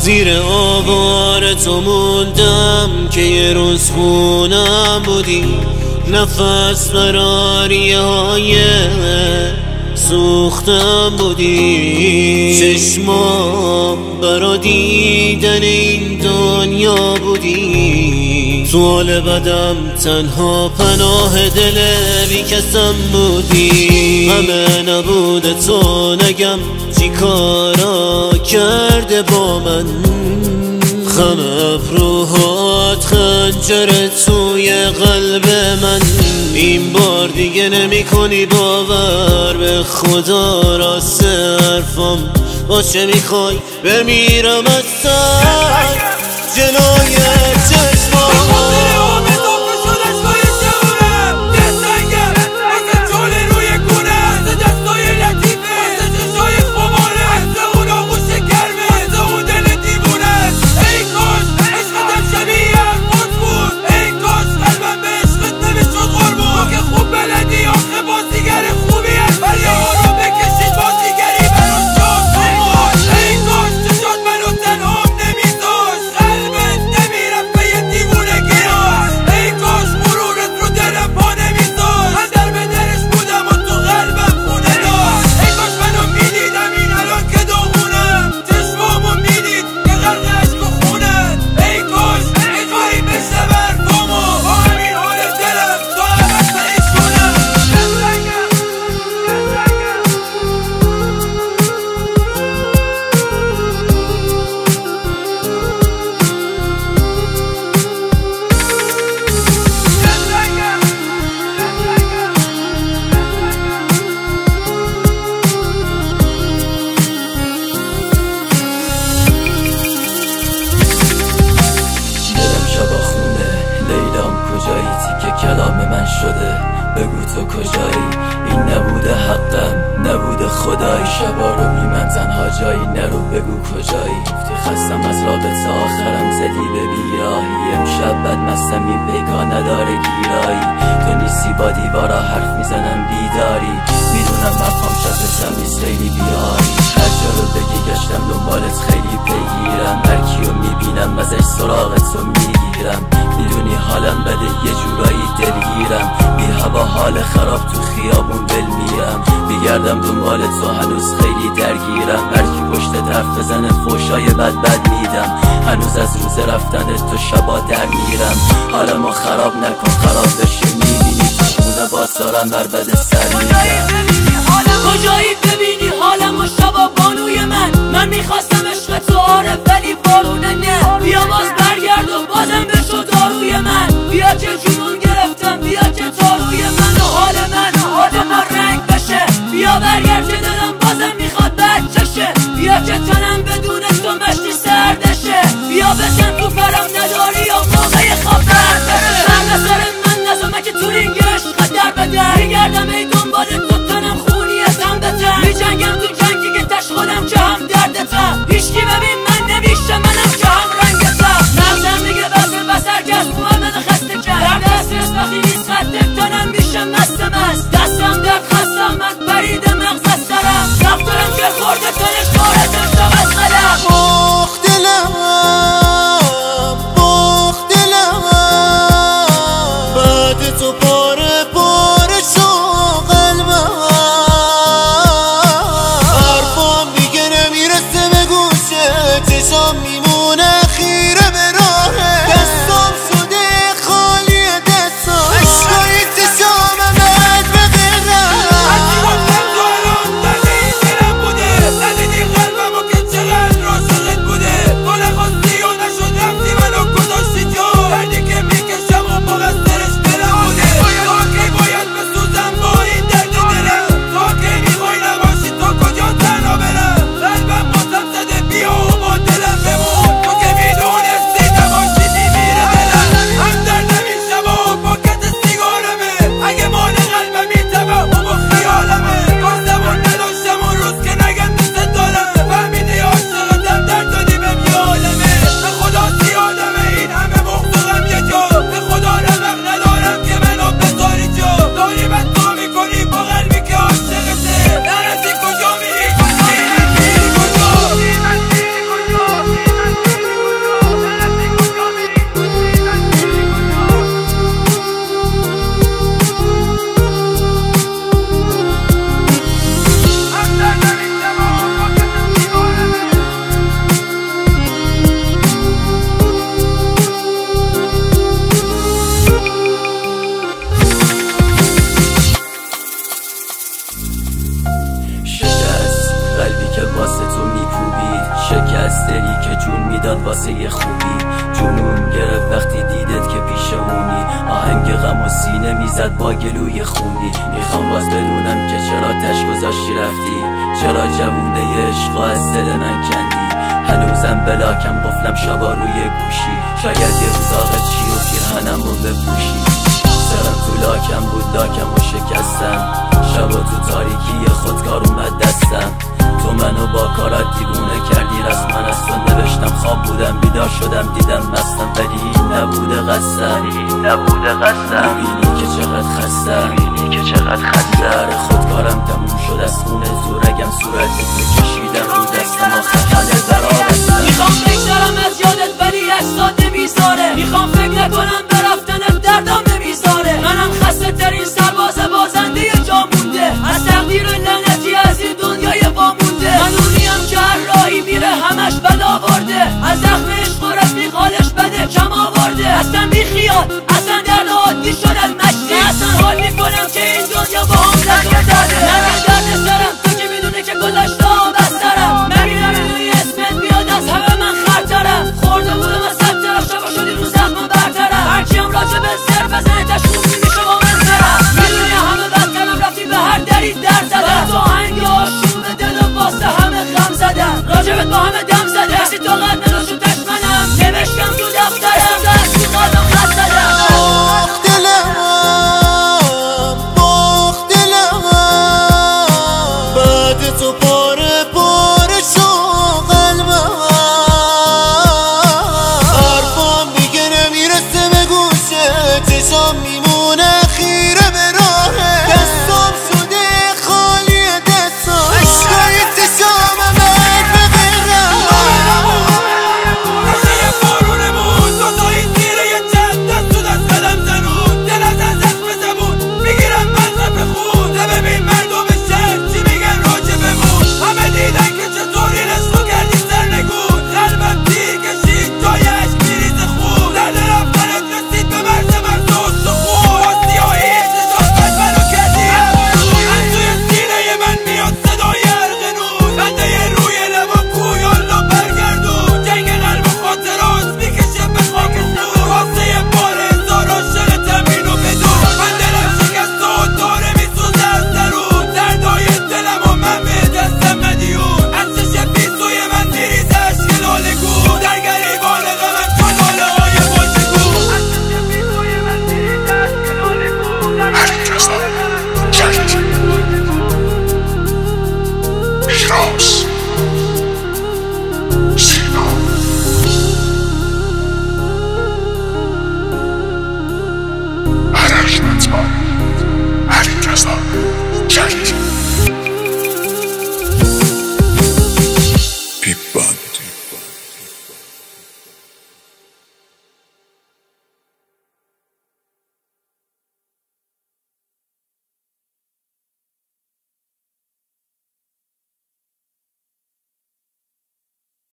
زیر آوار تو موندم که یه روز خونم بودی، نفس براریه های سوختم بودی، چشمام برا دیدن این دنیا بودی، تو حال بدم تنها پناه دل بی کسم بودی. همه نبود تو نگم چی کارا کرده با من، خم ابروهات خنجر توی قلب من. این بار دیگه نمی کنی باور به خدا، راست حرفم باشه میخوای بمیرم از سر جلوی چشمام. کلام من شده بگو تو کجایی، این نبوده حقم نبوده خدایی. شبا رو بی من تنها جایی نرو بگو کجایی، گفتی خستم از رابطه آخرم زدی به بیراهی. امشب بد مستم این پیکا نداره گیرایی، تو نیستی با دیوارا حرف میزنم بیداری. میدونم من پام شبتم نیست خیلی بیاری، هر جا رو بگی گشتم دنبالت خیلی پیگیرم، هر کیو میبینم ازش سراغ تو میگیرم. میدونی حالم بده یه جورایی دلگیرم، بی هوا حال خراب تو خیابون بل میرم. بیگردم دنبال تو هنوز خیلی درگیرم، هر کی پشت حرف بزنه فوشای بد میدم. هنوز از روز رفتن تو شبا در میرم، حالمو خراب نکن خراب بشه. میبینی تو خونه باسارم بر بد سر میرم. کجایی ببینی حالمو شبا بانوی من میخواستم عشق تو آره ولی بارونه نه. بیا باز برگرد و بازم بشو داروی من، بیا که جنون گرفتم بیا که تاروی من. و حال من رنگ بشه، بیا برگرد که دلم بازم میخواد بچشه، بیا که تنم بدون تو مشتی سردشه، بیا بزن تو فرم نداری یا موقع خواب بردشه. سر سر من نزمه که تو رینگ عشق در بدر، میگردم ای دنبال تو تنم خونیتم بتر، میجنگم تو جنگی که تش خودم که هم دردتم. هیچکی ببین من نمیشه منم که هم رنگتم، مغزم دیگه بس هر کس تو هم بده خسته کرد. در دسترس وقتی نیست خطه تنم میشه مستم است، دستم درد خستم من برید مغز از سرم، رفتارم که خورده تنش کارتم شب از قلم. بخ دلم بعد تو پاره پاره شو قلبم، حرفام دیگه نمیرسه به گوشه، چشام میمونه خیره به راهه، دستام شده خالی دستام، عشقای چشام بد به غیرم. هرچی گفتم تو الان درده این دلم بوده، ندیدی قلبمو که چقدر راشقت بوده، تو نخواستی و نشد رفتی منو گذاشتی جا، دردی که میکشم و مقصرش دلم بوده. تو کی باید بسوزم با این درد دلم، تو کی میخوای نباشی تو کجا تنها برم، قلبم بازم زده بیا و با دلم بمون. جون میداد واسه یه خوبی. جنون گرفت وقتی دیدت که پیشمونی. آهنگ غم و سینه میزد با گلوی خونی. میخوام باز بدونم که چرا تش گذاشتی رفتی، چرا جوونه عشق از دل من کندی. هنوزم بلاکم قفلم شبا روی گوشی، شاید یه روز آقا چی و پیرهنم رو بپوشی. سرم تو لاکم بود لاکم و شکستم، شبا تو تاریکی خودکار اومد دستم. تو منو با کارات دیوونه کردی، رسما از تو نوشتم. خواب بودم بیدار شدم دیدم مستم، ولی نبوده قصدم. میبینی که چقدر خستم، آره خودکارم تموم شد از خونه زورگم. صورت تو کشیدم رو دستم آخر حل درآمدم. میخوام بگذرم از یادت ولی اجساد نمیذاره. میخوام فکر نکنم به رفتنت دردم نمیذاره. منم خسته ترین سرباز بازنده جا مونده، از تقدیر لعنتی از این دنیای وامونده. من اونیم که هر راهی میره همش بلا آورده، از زخم عشق و رفیق حالش بده کم آورده. اصلا بی خیال اصلا درد عادی شد از مشتی، اصلا حال میکنم که این دنیا با هم لگه داده. نگه درد سرم تو که میدونه که گذاشته ها بسترم. نمیدونم روی اسمت میاد از همه من خرترم. خورده بودم از سب طرف شبا شدی رو زخم برترم. هرچی هم راجع به سر بزنه تشکون میشه با من سرم. میدونی همه بدترم رفتی به هر دری در زدن. تو هنگ آشون به دلم واسه همه غم زدن. راجبت با همه دم زده، کسی تو قد نداشت و تشمنم. نوشتم تو دفترم دست تو قدم خط زدم. باخت دلم بعد تو پاره پاره شو قلبم. حرفام دیگه نمیرسه به گوشه، چشام میمونه خیره به راهه. دستام شده خالی دستام، عشقای چشامم به غیرم. نشیه بارونمون دوتایی تیره یه چند دست تو دست قدم زنون. دل از زخم زبون میگیرم مصرف خون. ببین مردم شهر چی میگن راجبمون. همه دیدن که چطوری رشقو کردی سرنگون. قلبم تیر کشید جای عشق میریز خون. درد رفتنت رسید به مرز و سخون. با سیاهی نجات بد منو کردی افزون. از توی سینه من میاد صدای ارغنون. بنده روی لبا کویالا برگردون. جنگ قلب و خاطرات میکشه به خاک خون. واسه یه بار هزار عاشق تمرین و بدون. من دلم شکست و داره میسوزه از درون. دردای دلم و من به دستم مدیون. از چشم بیسوی من میریزه عشق لالگون. در گریبان غمم چون لاله های بازگون. از چشم بیسوی من میریزه عشق لالگون. در گریبان Miros Sino Arashmatman Ali Reza Jahid